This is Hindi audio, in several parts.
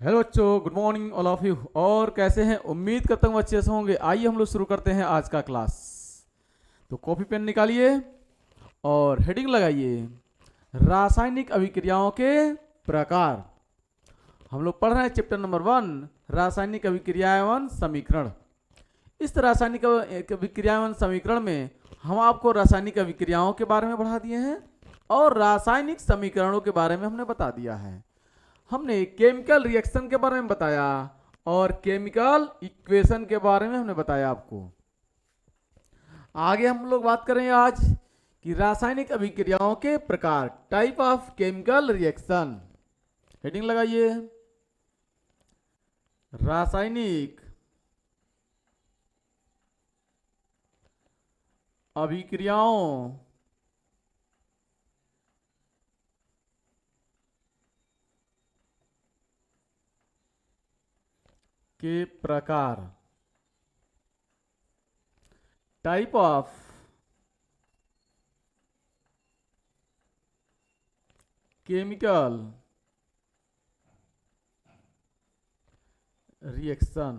हेलो बच्चों, good morning all of you. और कैसे हैं? उम्मीद करता हूँ अच्छे से होंगे। आइए हम लोग शुरू करते हैं आज का क्लास। तो कॉपी पेन निकालिए और हेडिंग लगाइए, रासायनिक अभिक्रियाओं के प्रकार। हम लोग पढ़ रहे हैं चैप्टर नंबर 1, रासायनिक अभिक्रिया एवं समीकरण। इस रासायनिक अभिक्रिया एवं समीकरण में हम आपको रासायनिक अभिक्रियाओं के बारे में पढ़ा दिए हैं और रासायनिक समीकरणों के बारे में हमने बता दिया है। हमने केमिकल रिएक्शन के बारे में बताया और केमिकल इक्वेशन के बारे में हमने बताया आपको। आगे हम लोग बात करेंगे आज कि रासायनिक अभिक्रियाओं के प्रकार, type of chemical reaction. Heading लगाइए, रासायनिक अभिक्रियाओं के प्रकार, type of chemical reaction.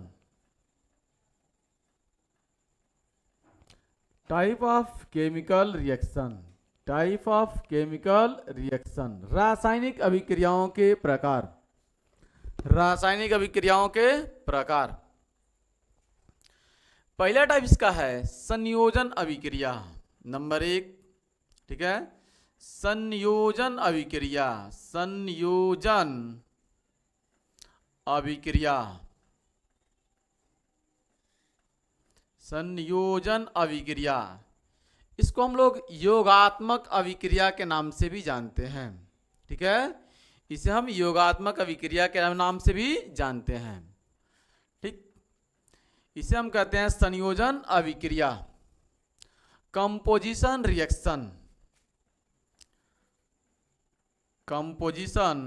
Type of chemical reaction, type of chemical reaction, रासायनिक अभिक्रियाओं के प्रकार। रासायनिक अभिक्रियाओं के प्रकार, पहला टाइप इसका है संयोजन अभिक्रिया, नंबर 1। ठीक है, संयोजन अभिक्रिया, संयोजन अभिक्रिया, संयोजन अभिक्रिया। इसको हम लोग योगात्मक अभिक्रिया के नाम से भी जानते हैं। ठीक है, इसे हम योगात्मक अभिक्रिया के नाम से भी जानते हैं। ठीक, इसे हम कहते हैं संयोजन अभिक्रिया, composition reaction, composition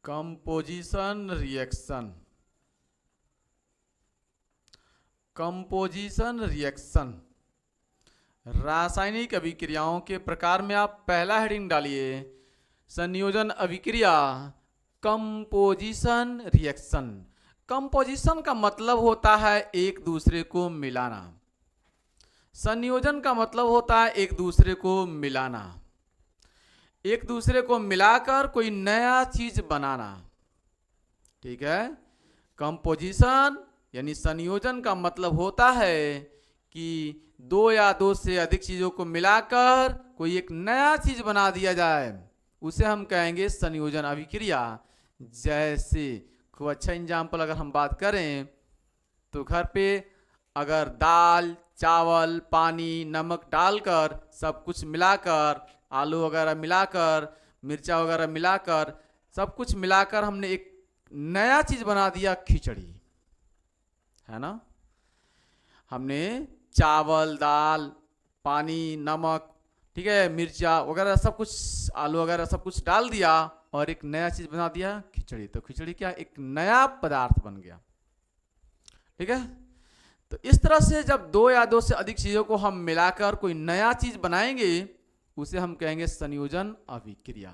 composition reaction, composition reaction. रासायनिक अभिक्रियाओं के प्रकार में आप पहला हेडिंग डालिए, संयोजन अभिक्रिया, कंपोजिशन रिएक्शन। कंपोजिशन का मतलब होता है एक दूसरे को मिलाना, संयोजन का मतलब होता है एक दूसरे को मिलाना, एक दूसरे को मिलाकर कोई नया चीज बनाना। ठीक है, कंपोजिशन यानी संयोजन का मतलब होता है कि दो या दो से अधिक चीजों को मिलाकर कोई एक नया चीज बना दिया जाए, उसे हम कहेंगे संयोजन अभिक्रिया। जैसे खूब अच्छा एग्जाम्पल अगर हम बात करें तो घर पे अगर दाल, चावल, पानी, नमक डालकर सब कुछ मिलाकर, आलू वगैरह मिलाकर, मिर्चा वगैरह मिलाकर, सब कुछ मिलाकर हमने एक नया चीज बना दिया, खिचड़ी, है ना। हमने चावल, दाल, पानी, नमक, ठीक है, मिर्चा वगैरह सब कुछ, आलू वगैरह सब कुछ डाल दिया और एक नया चीज बना दिया, खिचड़ी। तो खिचड़ी क्या, एक नया पदार्थ बन गया। ठीक है, तो इस तरह से जब दो या दो से अधिक चीजों को हम मिलाकर कोई नया चीज बनाएंगे, उसे हम कहेंगे संयोजन अभिक्रिया।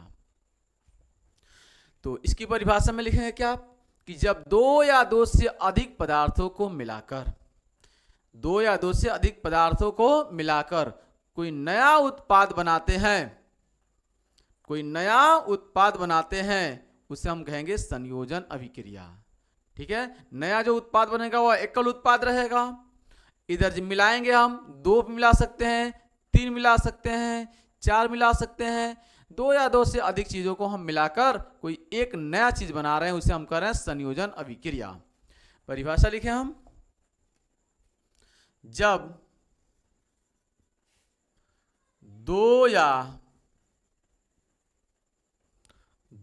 तो इसकी परिभाषा में लिखेंगे क्या कि जब दो या दो से अधिक पदार्थों को मिलाकर, दो या दो से अधिक पदार्थों को मिलाकर कोई नया उत्पाद बनाते हैं, कोई नया उत्पाद बनाते हैं, उसे हम कहेंगे संयोजन अभिक्रिया। ठीक है, नया जो उत्पाद बनेगा वह एकल उत्पाद रहेगा। इधर जब मिलाएंगे हम, दो मिला सकते हैं, तीन मिला सकते हैं, चार मिला सकते हैं, दो या दो से अधिक चीजों को हम मिलाकर कोई एक नया चीज बना रहे हैं, उसे हम कह रहे हैं संयोजन अभिक्रिया। परिभाषा लिखें हम, जब दो या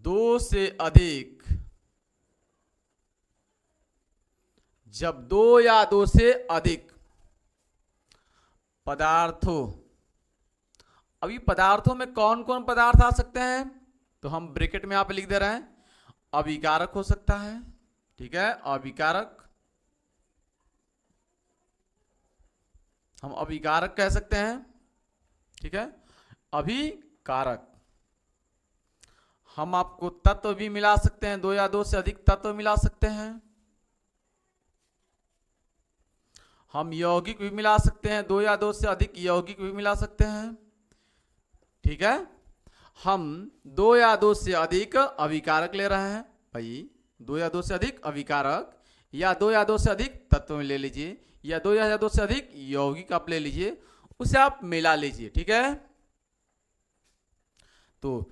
दो से अधिक, जब दो या दो से अधिक पदार्थों, अभी पदार्थों में कौन कौन पदार्थ आ सकते हैं, तो हम ब्रैकेट में आप लिख दे रहे हैं, अभिकारक हो सकता है। ठीक है, अभिकारक, हम अभिकारक कह सकते हैं। ठीक है, अभिकारक। हम आपको तत्व भी मिला सकते हैं, 2 या 2 से अधिक तत्व मिला सकते हैं। हम यौगिक भी मिला सकते हैं, 2 या 2 से अधिक यौगिक भी मिला सकते हैं। ठीक है, हम 2 या 2 से अधिक अभिकारक ले रहे हैं भाई, 2 या 2 से अधिक अभिकारक या 2 या 2 से अधिक तत्व ले लीजिए, या 2 या 2 से अधिक यौगिक आप ले लीजिए, उसे आप मिला लीजिए। ठीक है, तो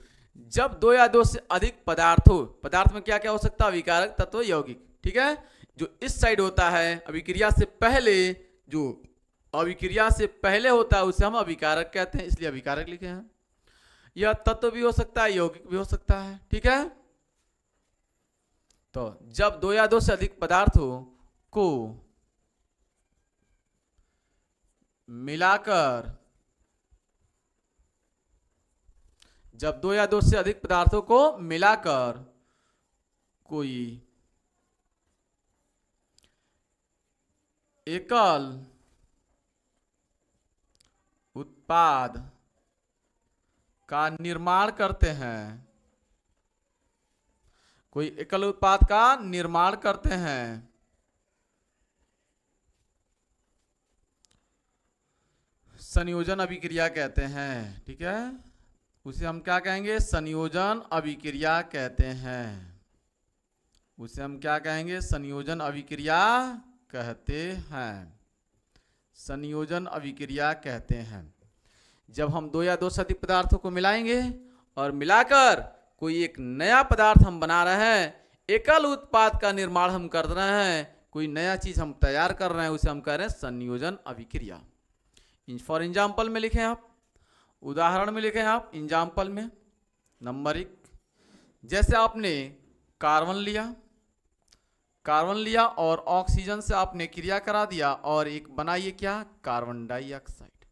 जब 2 या 2 से अधिक पदार्थ हो, पदार्थ में क्या क्या हो सकता है, अभिकारक, तत्व, यौगिक। ठीक है, जो इस साइड होता है अभिक्रिया से पहले, जो अभिक्रिया से पहले होता है उसे हम अभिकारक कहते हैं, इसलिए अभिकारक लिखे हैं। यह तत्व भी हो सकता है, यौगिक भी हो सकता है। ठीक है, तो जब 2 या 2 से अधिक पदार्थों को मिलाकर, जब 2 या 2 से अधिक पदार्थों को मिलाकर कोई एकल उत्पाद का निर्माण करते हैं, कोई एकल उत्पाद का निर्माण करते हैं, संयोजन अभिक्रिया कहते हैं। ठीक है, उसे हम क्या कहेंगे, संयोजन अभिक्रिया कहते हैं। उसे हम क्या कहेंगे, संयोजन अभिक्रिया कहते हैं, संयोजन अभिक्रिया कहते हैं। जब हम 2 या 2 से अधिक पदार्थों को मिलाएंगे और मिलाकर कोई एक नया पदार्थ हम बना रहे हैं, एकल उत्पाद का निर्माण हम कर रहे हैं, कोई नया चीज हम तैयार कर रहे हैं, उसे हम कह रहे हैं संयोजन अभिक्रिया। फॉर एग्जाम्पल में लिखें आप, उदाहरण में लिखें आप, एग्जाम्पल में नंबर 1, जैसे आपने कार्बन लिया और ऑक्सीजन से आपने क्रिया करा दिया और एक बनाइए क्या, कार्बन डाइऑक्साइड।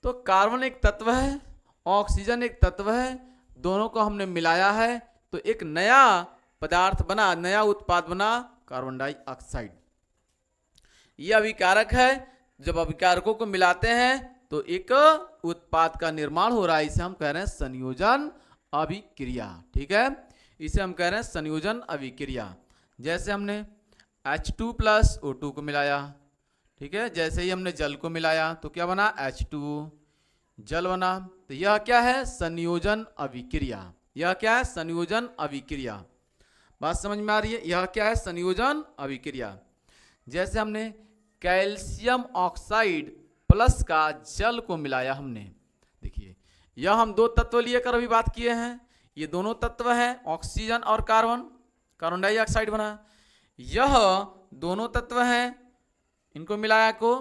तो कार्बन एक तत्व है, ऑक्सीजन एक तत्व है, दोनों को हमने मिलाया है तो एक नया पदार्थ बना, नया उत्पाद बना, कार्बन डाइऑक्साइड। यह अभिकारक है, जब अभिकारकों को मिलाते हैं तो एक उत्पाद का निर्माण हो रहा है, इसे हम कह रहे हैं संयोजन अभिक्रिया। ठीक है, इसे हम कह रहे हैं संयोजन अभिक्रिया। जैसे हमने H2 प्लस O2 को मिलाया, ठीक है, जैसे ही हमने जल को मिलाया तो क्या बना, H2 जल बना। तो यह क्या है, संयोजन अभिक्रिया। यह क्या है, संयोजन अभिक्रिया। बात समझ में आ रही है, यह क्या है, संयोजन अभिक्रिया। जैसे हमने कैल्शियम ऑक्साइड प्लस का जल को मिलाया हमने, देखिए यह हम 2 तत्व लेकर अभी बात किए हैं, ये दोनों तत्व हैं ऑक्सीजन और कार्बन डाइऑक्साइड बना। यह दोनों तत्व हैं, इनको मिलाया को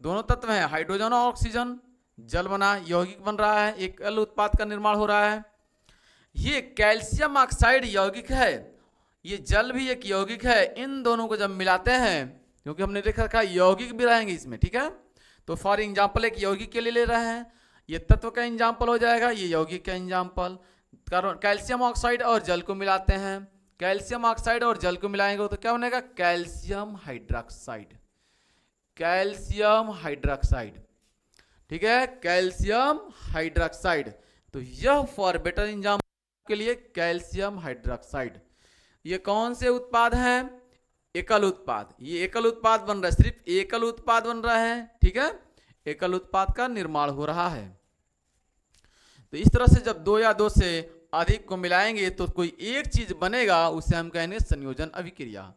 दोनों तत्व हैं हाइड्रोजन और ऑक्सीजन, जल बना, यौगिक बन रहा है, एक एकल उत्पाद का निर्माण हो रहा है। ये कैल्शियम ऑक्साइड यौगिक है, ये जल भी एक यौगिक है। इन दोनों को जब मिलाते हैं, क्योंकि हमने देखा रखा यौगिक भी रहेंगे इसमें, ठीक है, तो फॉर एग्जाम्पल एक यौगिक के लिए ले रहे हैं, ये तत्व का एग्जाम्पल हो जाएगा, ये यौगिक का एग्जाम्पल। कैल्शियम ऑक्साइड और जल को मिलाते हैं, कैल्शियम ऑक्साइड और जल को मिलाएंगे तो क्या बनेगा, कैल्शियम हाइड्रोक्साइड, कैल्शियम हाइड्रोक्साइड। ठीक है, कैल्शियम हाइड्रोक्साइड। तो यह फॉर बेटर एग्जाम्पल के लिए कैल्शियम हाइड्रोक्साइड। ये कौन से उत्पाद हैं, एकल उत्पाद। ये एकल उत्पाद बन रहा है, सिर्फ एकल उत्पाद बन रहा है। ठीक है, एकल उत्पाद का निर्माण हो रहा है। तो इस तरह से जब 2 या 2 से अधिक को मिलाएंगे तो कोई एक चीज बनेगा, उसे हम कहेंगे संयोजन अभिक्रिया।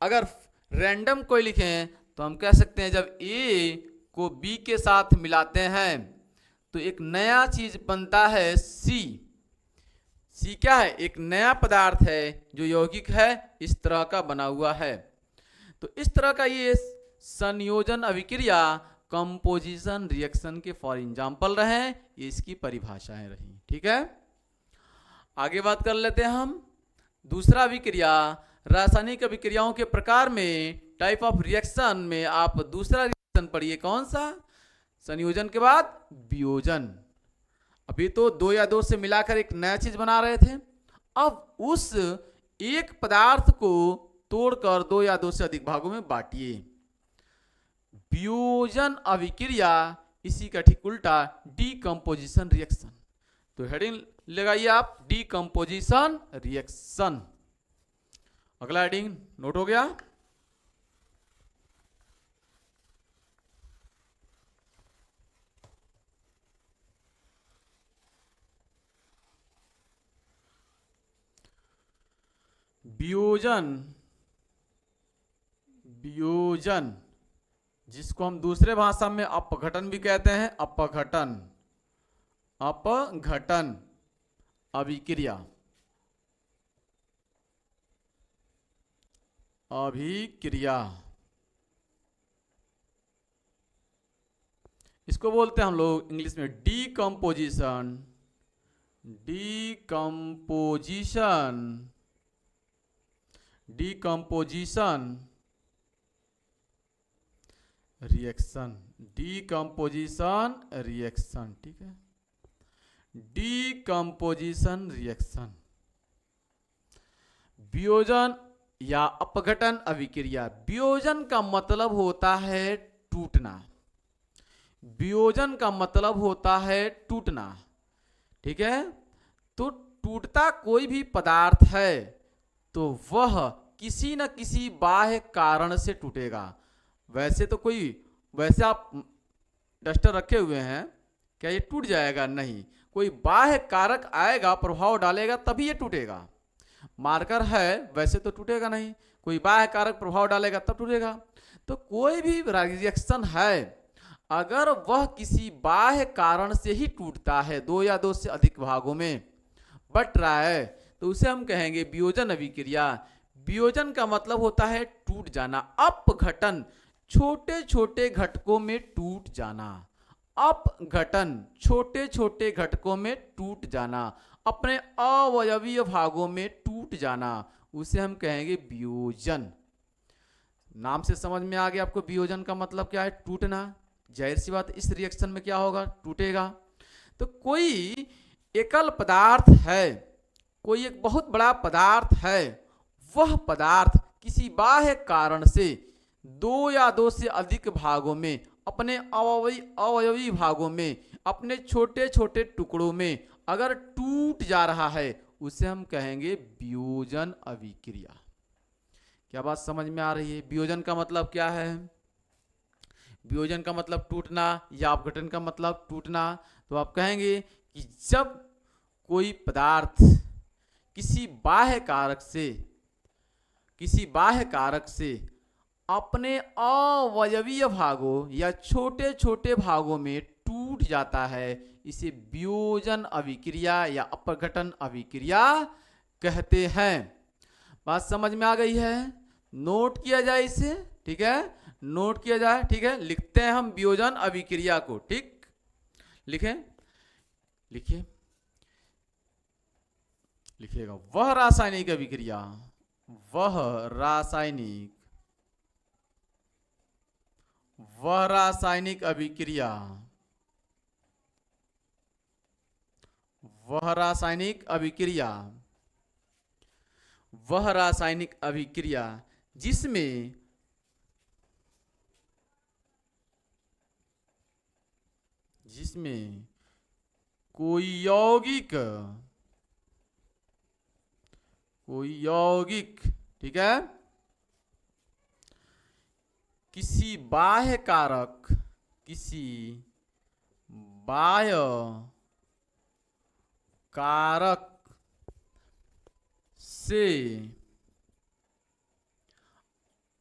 अगर रैंडम कोई लिखें तो हम कह सकते हैं जब ए को बी के साथ मिलाते हैं तो एक नया चीज बनता है सी। सी क्या है, एक नया पदार्थ है जो यौगिक है, इस तरह का बना हुआ है। तो इस तरह का ये संयोजन अभिक्रिया कंपोजिशन रिएक्शन के फॉर एग्जाम्पल रहे, ये इसकी परिभाषाएं रही। ठीक है, आगे बात कर लेते हैं हम दूसरा अभिक्रिया, रासायनिक अभिक्रियाओं के प्रकार में, टाइप ऑफ रिएक्शन में आप दूसरा रिएक्शन पढ़िए, कौन सा, संयोजन के बाद वियोजन। अभी तो 2 या 2 से मिलाकर एक नया चीज बना रहे थे, अब उस एक पदार्थ को तोड़कर 2 या 2 से अधिक भागों में बांटिए। वियोजन अभिक्रिया इसी का ठीक उल्टा डीकम्पोजिशन रिएक्शन। तो हेडिंग लगाइए आप, डीकम्पोजिशन रिएक्शन। अगला हेडिंग नोट हो गया। वियोजन, वियोजन जिसको हम दूसरे भाषा में अपघटन भी कहते हैं, अपघटन, अपघटन अभिक्रिया, अभिक्रिया इसको बोलते हैं हम लोग इंग्लिश में decomposition, decomposition, decomposition reaction, decomposition reaction. ठीक है, डीकम्पोजिशन रिएक्शन। वियोजन या अपघटन अभिक्रिया। वियोजन का मतलब होता है टूटना, वियोजन का मतलब होता है टूटना। ठीक है, तो टूटता कोई भी पदार्थ है तो वह किसी न किसी बाह्य कारण से टूटेगा। वैसे तो कोई, वैसे आप डस्टर रखे हुए हैं, क्या ये टूट जाएगा? नहीं, कोई बाह्य कारक आएगा, प्रभाव डालेगा, तभी ये टूटेगा। मार्कर है, वैसे तो टूटेगा नहीं, कोई बाह्य कारक प्रभाव डालेगा तब टूटेगा। तो कोई भी रिएक्शन है, अगर वह किसी बाह्य कारण से ही टूटता है, दो या दो से अधिक भागों में बट रहा है, तो उसे हम कहेंगे वियोजन अभिक्रिया। वियोजन का मतलब होता है टूट जाना। अपघटन छोटे छोटे घटकों में टूट जाना, अपघटन छोटे छोटे घटकों में टूट जाना, अपने अवयवीय भागों में टूट जाना, उसे हम कहेंगे वियोजन। नाम से समझ में आ गया आपको वियोजन का मतलब क्या है, टूटना। जाहिर सी बात, इस रिएक्शन में क्या होगा, टूटेगा। तो कोई एकल पदार्थ है, कोई एक बहुत बड़ा पदार्थ है, वह पदार्थ किसी बाह्य कारण से दो या दो से अधिक भागों में, अपने अवयवी भागों में, अपने छोटे छोटे टुकड़ों में अगर टूट जा रहा है, उसे हम कहेंगे वियोजन अभिक्रिया। क्या बात समझ में आ रही है? वियोजन का मतलब क्या है? वियोजन का मतलब टूटना या अपघटन का मतलब टूटना। तो आप कहेंगे कि जब कोई पदार्थ किसी बाह्य कारक से, किसी बाह्य कारक से अपने अवयवीय भागों या छोटे छोटे भागों में टूट जाता है, इसे वियोजन अभिक्रिया या अपघटन अभिक्रिया कहते हैं। बात समझ में आ गई है? नोट किया जाए इसे, ठीक है, नोट किया जाए। ठीक है, लिखते हैं हम वियोजन अभिक्रिया को। ठीक, लिखें, लिखिए, लिखिएगा, वह रासायनिक अभिक्रिया, वह रासायनिक, वह रासायनिक अभिक्रिया, वह रासायनिक अभिक्रिया, वह रासायनिक अभिक्रिया जिसमें जिसमें कोई यौगिक, कोई यौगिक, ठीक है, किसी बाह्य कारक, किसी बाह्य कारक से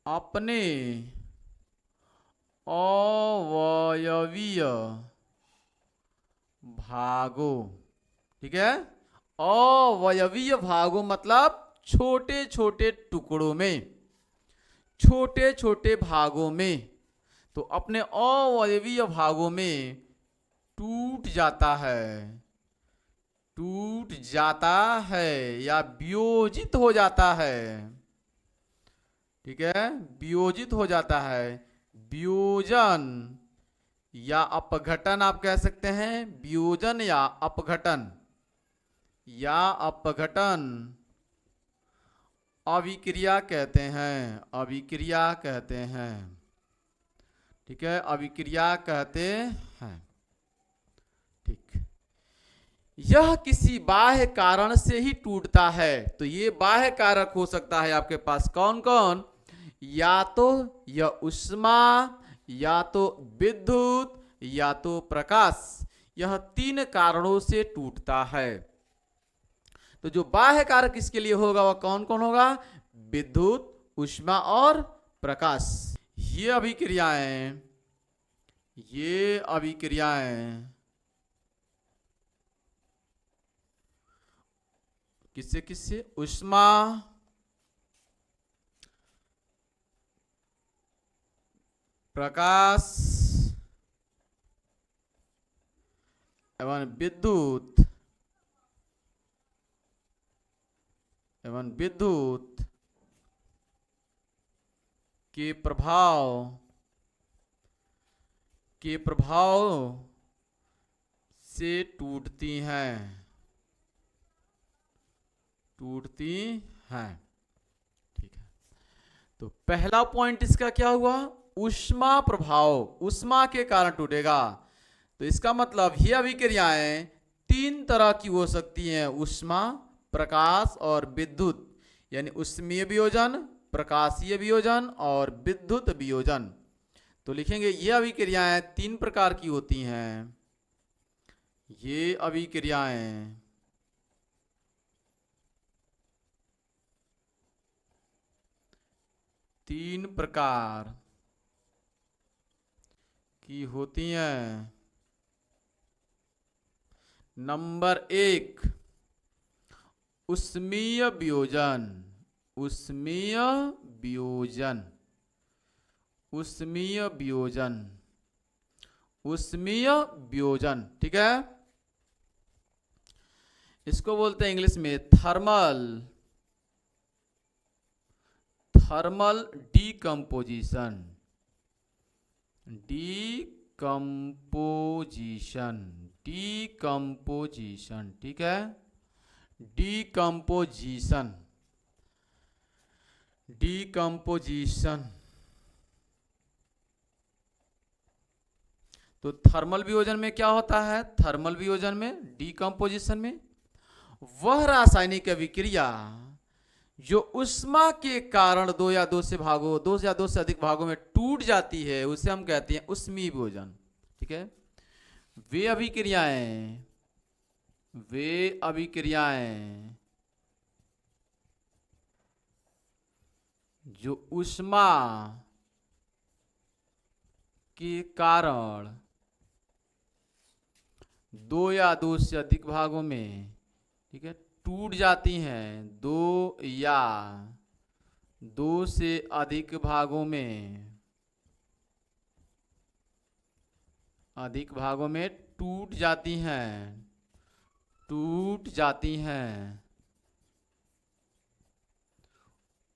अपने अवयवीय भागों, ठीक है, अवयवीय भागों मतलब छोटे छोटे टुकड़ों में, छोटे छोटे भागों में, तो अपने अवयवीय भागों में टूट जाता है, टूट जाता है या वियोजित हो जाता है। ठीक है, वियोजित हो जाता है। वियोजन या अपघटन आप कह सकते हैं, वियोजन या अपघटन, या अपघटन अभिक्रिया कहते हैं, अभिक्रिया कहते हैं। ठीक है, अभिक्रिया कहते हैं। ठीक, यह किसी बाह्य कारण से ही टूटता है। तो ये बाह्य कारक हो सकता है आपके पास कौन कौन? या तो यह ऊष्मा, या तो विद्युत, या तो प्रकाश। यह तीन कारणों से टूटता है। तो जो बाह्य कारक इसके लिए होगा वह कौन कौन होगा? विद्युत, ऊष्मा और प्रकाश। ये अभिक्रियाएं किससे किससे? ऊष्मा, प्रकाश एवं विद्युत के प्रभाव से टूटती हैं। ठीक है, तो पहला पॉइंट इसका क्या हुआ? ऊष्मा प्रभाव, ऊष्मा के कारण टूटेगा। तो इसका मतलब ये अभिक्रियाएं तीन तरह की हो सकती हैं, ऊष्मा, प्रकाश और विद्युत, यानी ऊष्मीय वियोजन, प्रकाशीय वियोजन और विद्युत वियोजन। तो लिखेंगे ये अभिक्रियाएं तीन प्रकार की होती हैं। ये अभिक्रियाएं तीन प्रकार की होती हैं। नंबर एक, ऊष्मीय वियोजन। ऊष्मीय वियोजन, ऊष्मीय वियोजन, ऊष्मीय वियोजन। ठीक है, इसको बोलते हैं इंग्लिश में थर्मल डीकम्पोजिशन। डीकम्पोजिशन, ठीक है, डीकम्पोजिशन। तो थर्मल वियोजन में क्या होता है? थर्मल वियोजन में, डीकम्पोजिशन में, वह रासायनिक अभिक्रिया जो ऊष्मा के कारण दो या दो से अधिक भागों में टूट जाती है, उसे हम कहते हैं ऊष्मीय वियोजन। ठीक है, वे अभिक्रियाएं जो ऊष्मा के कारण दो या दो से अधिक भागों में, ठीक है, टूट जाती हैं, दो या दो से अधिक भागों में टूट जाती हैं,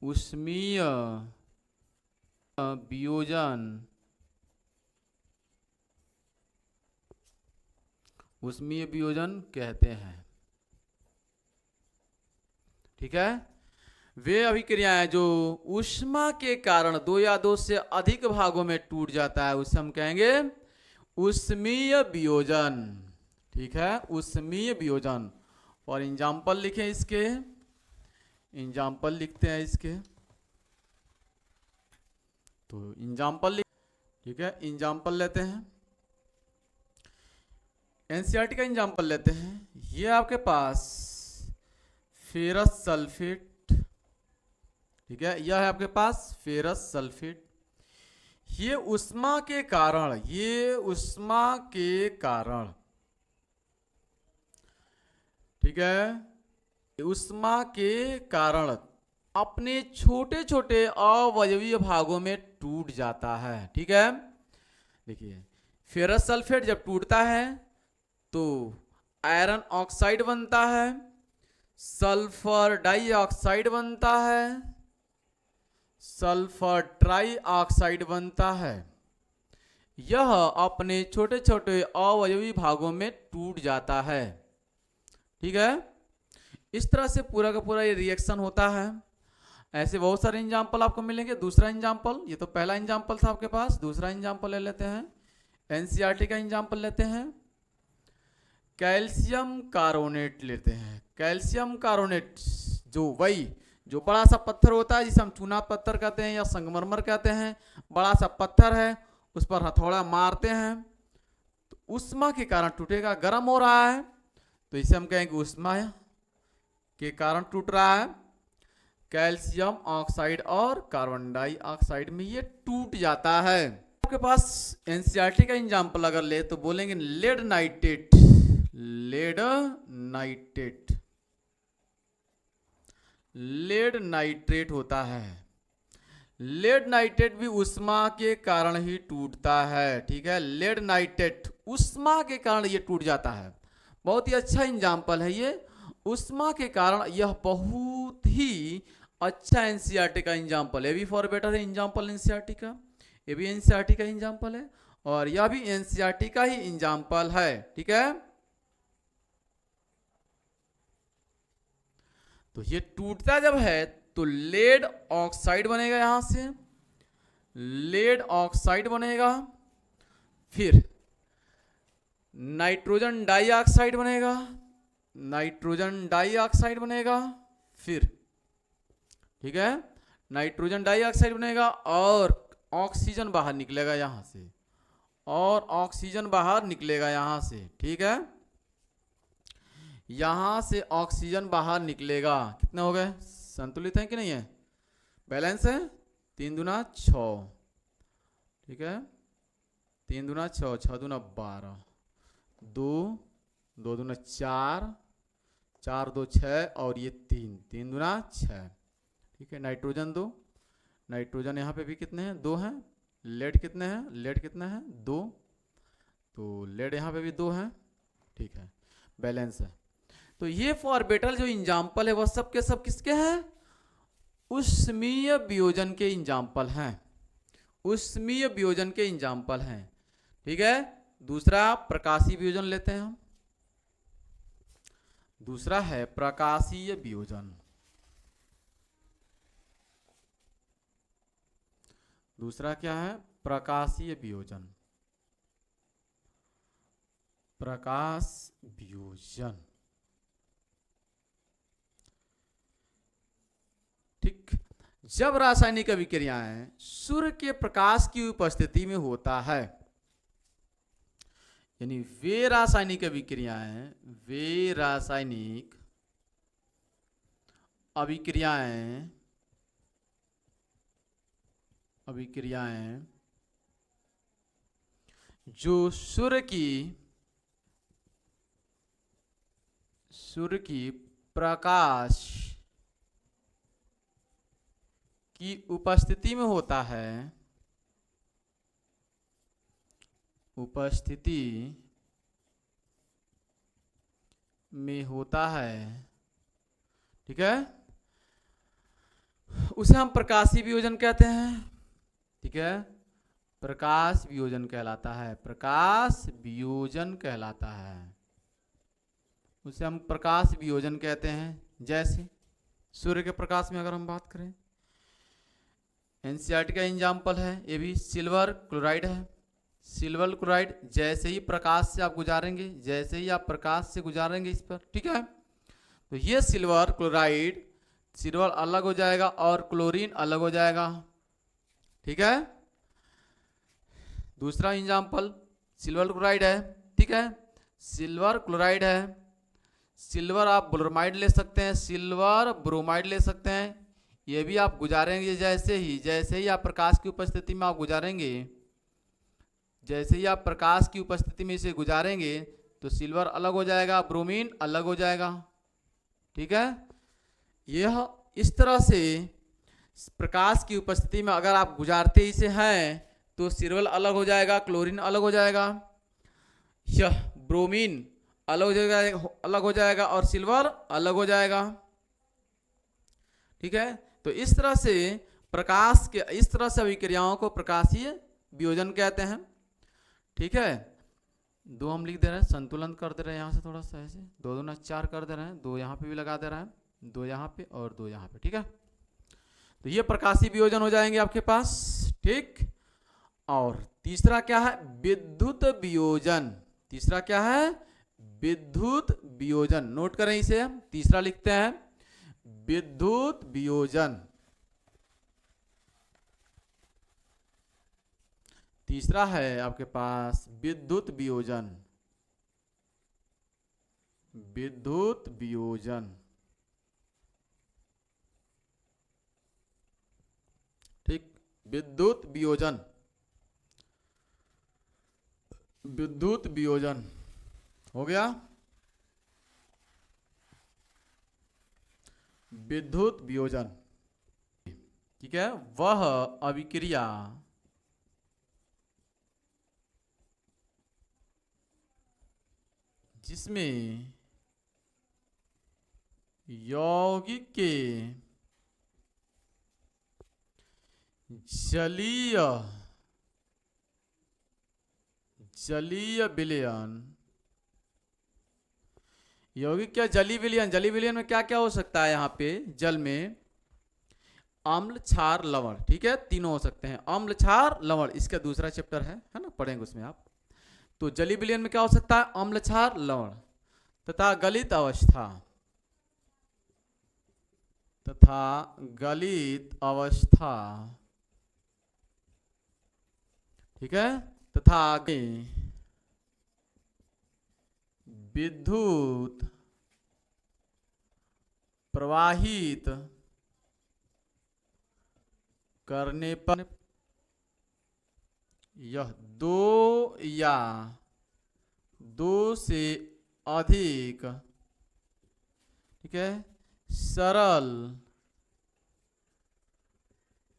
ऊष्मीय वियोजन कहते हैं। ठीक है, वे अभिक्रियाएं जो ऊष्मा के कारण दो या दो से अधिक भागों में टूट जाता है, उसे हम कहेंगे ऊष्मीय वियोजन। ठीक है, ऊष्मीय वियोजन। और एग्जाम्पल लिखें इसके, एग्जाम्पल लिखते हैं इसके। तो एग्जाम्पल ठीक है, एग्जाम्पल लेते हैं, एनसीईआरटी का एग्जाम्पल लेते हैं। ये आपके पास फेरस सल्फेट, ठीक है, यह है आपके पास फेरस सल्फेट। ये ऊष्मा के कारण, ठीक है, ऊष्मा के कारण अपने छोटे छोटे अवयवीय भागों में टूट जाता है। ठीक है, देखिए फेरस सल्फेट जब टूटता है तो आयरन ऑक्साइड बनता है, सल्फर डाइऑक्साइड बनता है, सल्फर ट्राइऑक्साइड बनता है। यह अपने छोटे छोटे अवयवी भागों में टूट जाता है। ठीक है, इस तरह से पूरा का पूरा ये रिएक्शन होता है। ऐसे बहुत सारे एग्जाम्पल आपको मिलेंगे। दूसरा एग्जाम्पल, ये तो पहला एग्जाम्पल था आपके पास, दूसरा एग्जाम्पल ले लेते हैं। एनसीईआरटी का एग्जाम्पल लेते हैं, कैल्शियम कार्बोनेट लेते हैं। कैल्शियम कार्बोनेट जो बड़ा सा पत्थर होता है जिसे हम चूना पत्थर कहते हैं या संगमरमर कहते हैं, बड़ा सा पत्थर है, उस पर हथौड़ा मारते हैं तो ऊष्मा के कारण टूटेगा। गर्म हो रहा है तो इसे हम कहेंगे ऊष्मा के कारण टूट रहा है। कैल्शियम ऑक्साइड और कार्बन डाइऑक्साइड में ये टूट जाता है। आपके पास एनसीईआरटी का एग्जाम्पल अगर ले तो बोलेंगे lead nitrate. Lead nitrate, lead nitrate होता है। लेड नाइट्रेट भी ऊष्मा के कारण ही टूटता है। ठीक है, लेड नाइट्रेट ऊष्मा के कारण ये टूट जाता है। बहुत ही अच्छा एग्जाम्पल है ये, ऊष्मा के कारण। यह बहुत ही अच्छा एनसीईआरटी का एग्जाम्पल है। भी फॉर बेटर है एग्जाम्पल एनसीईआरटी का, ये भी एनसीईआरटी का एग्जाम्पल है और यह भी एनसीईआरटी का ही एग्जाम्पल है। ठीक है, तो ये टूटता जब है तो लेड ऑक्साइड बनेगा, यहां से लेड ऑक्साइड बनेगा, फिर नाइट्रोजन डाइऑक्साइड बनेगा, नाइट्रोजन डाइऑक्साइड बनेगा, फिर ठीक है नाइट्रोजन डाइऑक्साइड बनेगा और ऑक्सीजन बाहर निकलेगा यहां से, और ऑक्सीजन बाहर निकलेगा यहां से। ठीक है, यहां से ऑक्सीजन बाहर निकलेगा। कितने हो गए, संतुलित है कि नहीं है, बैलेंस है। 3 दूना 6, ठीक है 3 दूना 6, 6 दूना 12, 2 2 दूना 4, 4 2 6 और ये 3, 3 दूना 6। ठीक है, नाइट्रोजन 2, नाइट्रोजन यहाँ पे भी कितने हैं, 2 हैं। लेड कितने हैं, लेड कितना है 2, तो लेड यहाँ पे भी 2 हैं। ठीक है, बैलेंस है। तो ये फॉरबेटल जो एग्जाम्पल है वह सब के सब किसके हैं, ऊष्मीय वियोजन के एग्जाम्पल हैं, ऊष्मीय वियोजन के एग्जाम्पल हैं। ठीक है, दूसरा प्रकाशीय वियोजन लेते हैं हम। दूसरा है प्रकाशीय वियोजन। दूसरा क्या है, प्रकाशीय वियोजन। प्रकाश वियोजन। ठीक, जब रासायनिक अभिक्रियाएं सूर्य के प्रकाश की उपस्थिति में होता है, यानी वे रासायनिक अभिक्रियाएं, वे रासायनिक अभिक्रियाएं जो सूर्य की प्रकाश की उपस्थिति में होता है, उपस्थिति में होता है। ठीक है, उसे हम प्रकाशीय वियोजन कहते हैं। ठीक है, प्रकाश वियोजन कहलाता है, प्रकाश वियोजन कहलाता है, उसे हम प्रकाश वियोजन कहते हैं। जैसे सूर्य के प्रकाश में अगर हम बात करें, एनसीईआरटी का एग्जाम्पल है, ये भी सिल्वर क्लोराइड है। सिल्वर क्लोराइड जैसे ही प्रकाश से आप गुजारेंगे, जैसे ही आप प्रकाश से गुजारेंगे इस पर, ठीक है, तो ये सिल्वर क्लोराइड, सिल्वर अलग हो जाएगा और क्लोरीन अलग हो जाएगा। ठीक है, दूसरा एग्जाम्पल सिल्वर क्लोराइड है। ठीक है, सिल्वर क्लोराइड है, सिल्वर आप ब्रोमाइड ले सकते हैं, सिल्वर ब्रोमाइड ले सकते हैं। ये भी आप गुजारेंगे जैसे ही आप प्रकाश की उपस्थिति में आप गुजारेंगे, जैसे ही आप प्रकाश की उपस्थिति में इसे गुजारेंगे तो सिल्वर अलग हो जाएगा, ब्रोमीन अलग हो जाएगा। ठीक है, यह इस तरह से प्रकाश की उपस्थिति में अगर आप गुजारते इसे हैं तो सिल्वर अलग हो जाएगा, क्लोरीन अलग हो जाएगा, यह ब्रोमीन अलग हो जाएगा और सिल्वर अलग हो जाएगा। ठीक है, तो इस तरह से प्रकाश के इस तरह से अभिक्रियाओं को प्रकाशीय वियोजन कहते हैं। ठीक है, 2 हम लिख दे रहे हैं, संतुलन कर दे रहे हैं यहाँ से थोड़ा सा ऐसे, 2 दूना 4 कर दे रहे हैं, 2 यहाँ पे भी लगा दे रहे हैं, 2 यहाँ पे और 2 यहाँ पे। ठीक है, तो ये प्रकाशीय वियोजन हो जाएंगे आपके पास। ठीक, और तीसरा क्या है? विद्युत वियोजन। तीसरा क्या है? विद्युत वियोजन। नोट करें इसे, हम तीसरा लिखते हैं विद्युत वियोजन। तीसरा है आपके पास विद्युत वियोजन। विद्युत वियोजन, ठीक, विद्युत वियोजन। विद्युत वियोजन हो गया। विद्युत वियोजन, ठीक है, वह अभिक्रिया जिसमें यौगिक के जलीय जलीय विलयन, यौगिक क्या जलीय विलयन, जलीय विलयन में क्या क्या हो सकता है? यहाँ पे जल में अम्ल, क्षार, लवण, ठीक है, तीनों हो सकते हैं। अम्ल, क्षार, लवण, इसका दूसरा चैप्टर है ना, पढ़ेंगे उसमें आप। तो जलीय विलयन में क्या हो सकता है? अम्ल, क्षार, लवण तथा गलित अवस्था, तथा गलित अवस्था, ठीक है, तथा विद्युत प्रवाहित करने पर यह दो या दो से अधिक, ठीक है, सरल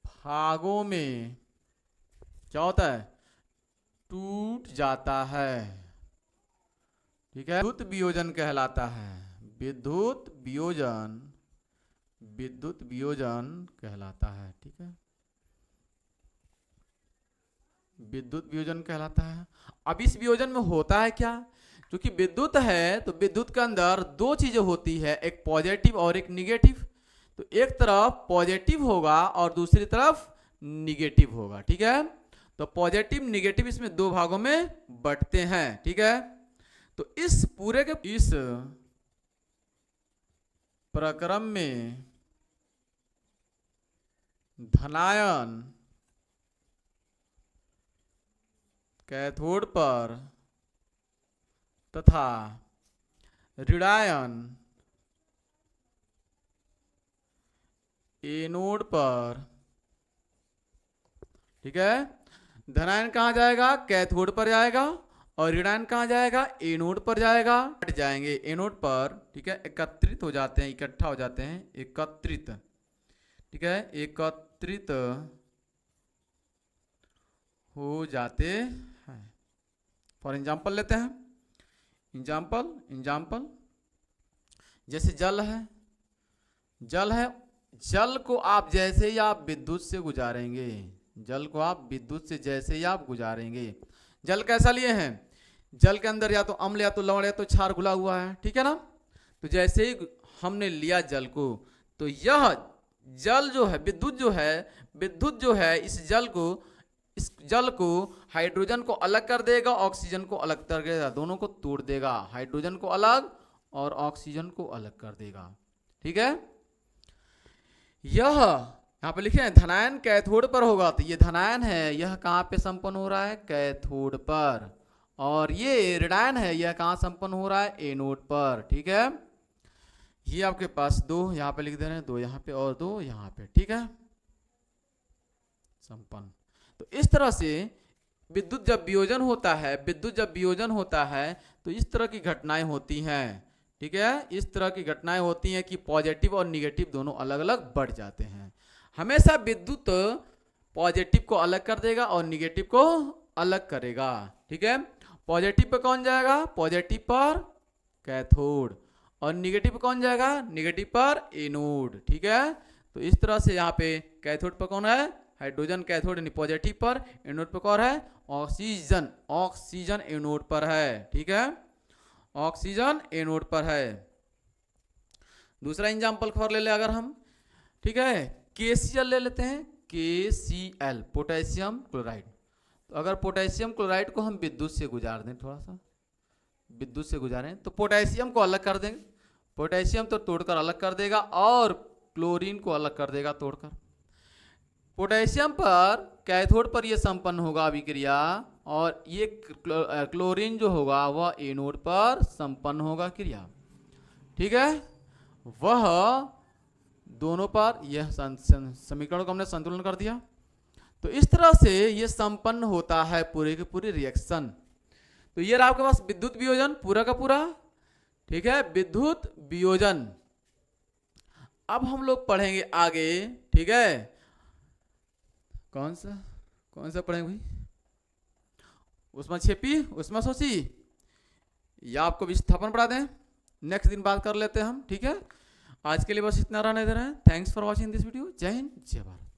भागों में क्या होता है? टूट जाता है, ठीक है, विद्युत वियोजन कहलाता है। विद्युत वियोजन, विद्युत वियोजन कहलाता है, ठीक है, विद्युत वियोजन कहलाता है। अब इस वियोजन में होता है क्या? क्योंकि विद्युत है तो विद्युत के अंदर दो चीजें होती है, एक पॉजिटिव और एक निगेटिव। तो एक तरफ पॉजिटिव होगा और दूसरी तरफ निगेटिव होगा, ठीक है। तो पॉजिटिव निगेटिव इसमें दो भागों में बंटते हैं, ठीक है। तो इस पूरे के इस प्रक्रम में धनायन कैथोड पर तथा ऋणायन एनोड पर, ठीक है। धनायन कहाँ जाएगा? कैथोड पर जाएगा, और ऋणायन कहाँ जाएगा? एनोड पर जाएगा। हट जाएंगे एनोड पर, ठीक है, एकत्रित हो जाते हैं, इकट्ठा हो जाते हैं, एकत्रित, ठीक है, एकत्रित हो जाते हैं। फॉर एग्जाम्पल लेते हैं, एग्जाम्पल जैसे जल है, जल को आप जैसे ही आप विद्युत से गुजारेंगे, जल को आप विद्युत से जैसे ही आप गुजारेंगे, जल कैसा लिए हैं? जल के अंदर या तो अम्ल या तो लवण या तो क्षार घुला हुआ है, ठीक है ना। तो जैसे ही हमने लिया जल को, तो यह जल जो है, विद्युत जो है इस जल को हाइड्रोजन को अलग कर देगा, ऑक्सीजन को अलग कर देगा, दोनों को तोड़ देगा, हाइड्रोजन को अलग और ऑक्सीजन को अलग कर देगा, ठीक है। यह यहाँ पे लिखे हैं धनायन कैथोड पर होगा, तो ये धनायन है, यह कहाँ पे संपन्न हो रहा है? कैथोड पर। और ये ऋणायन है, यह कहाँ संपन्न हो रहा है? एनोड पर, ठीक है। ये आपके पास दो यहाँ पे लिख दे रहे हैं, दो यहाँ पे और दो यहाँ पे, ठीक है, संपन्न। तो इस तरह से विद्युत जब वियोजन होता है तो इस तरह की घटनाएं होती हैं, ठीक है। इस तरह की घटनाएं होती हैं कि पॉजिटिव और निगेटिव दोनों अलग अलग बढ़ जाते हैं। हमेशा विद्युत पॉजिटिव को अलग कर देगा और निगेटिव को अलग करेगा, ठीक है। पॉजिटिव पे कौन जाएगा? पॉजिटिव पर कैथोड, और निगेटिव पे कौन जाएगा? निगेटिव पर एनोड, ठीक है। तो इस तरह से यहाँ पे कैथोड पर कौन है? हाइड्रोजन कैथोड यानी पॉजिटिव पर, एनोड पर कौन है? ऑक्सीजन एनोड पर है, ठीक है, ऑक्सीजन एनोड पर है। दूसरा एग्जांपल फॉर ले ले अगर हम, ठीक है, KCl ले लेते हैं, KCl पोटेशियम क्लोराइड। तो अगर पोटेशियम क्लोराइड को हम विद्युत से गुजार दें, थोड़ा सा विद्युत से गुजारें, तो पोटेशियम को अलग कर देंगे, पोटेशियम तो तोड़कर अलग कर देगा और क्लोरीन को अलग कर देगा तोड़कर। पोटेशियम पर कैथोड पर यह संपन्न होगा अभिक्रिया और ये क्लोरीन जो होगा वह एनोड पर संपन्न होगा क्रिया। ठीक है, वह दोनों पर यह समीकरण को हमने संतुलन कर दिया। तो इस तरह से ये संपन्न होता है पूरे के पूरे रिएक्शन। तो ये रहा आपके पास विद्युत वियोजन पूरा का पूरा। ठीक है, विद्युत वियोजन। अब हम लोग पढ़ेंगे आगे। ठीक है, कौन सा पढ़ेंगे भाई? उसमें छेपी, उसमें सोची, या आपको विस्थापन पढ़ा दें? नेक्स्ट दिन बात कर लेते हैं हम। ठीक है, आज के लिए बस इतना रहने दे रहे हैं। Thanks for watching this video. जय हिंद, जय भारत।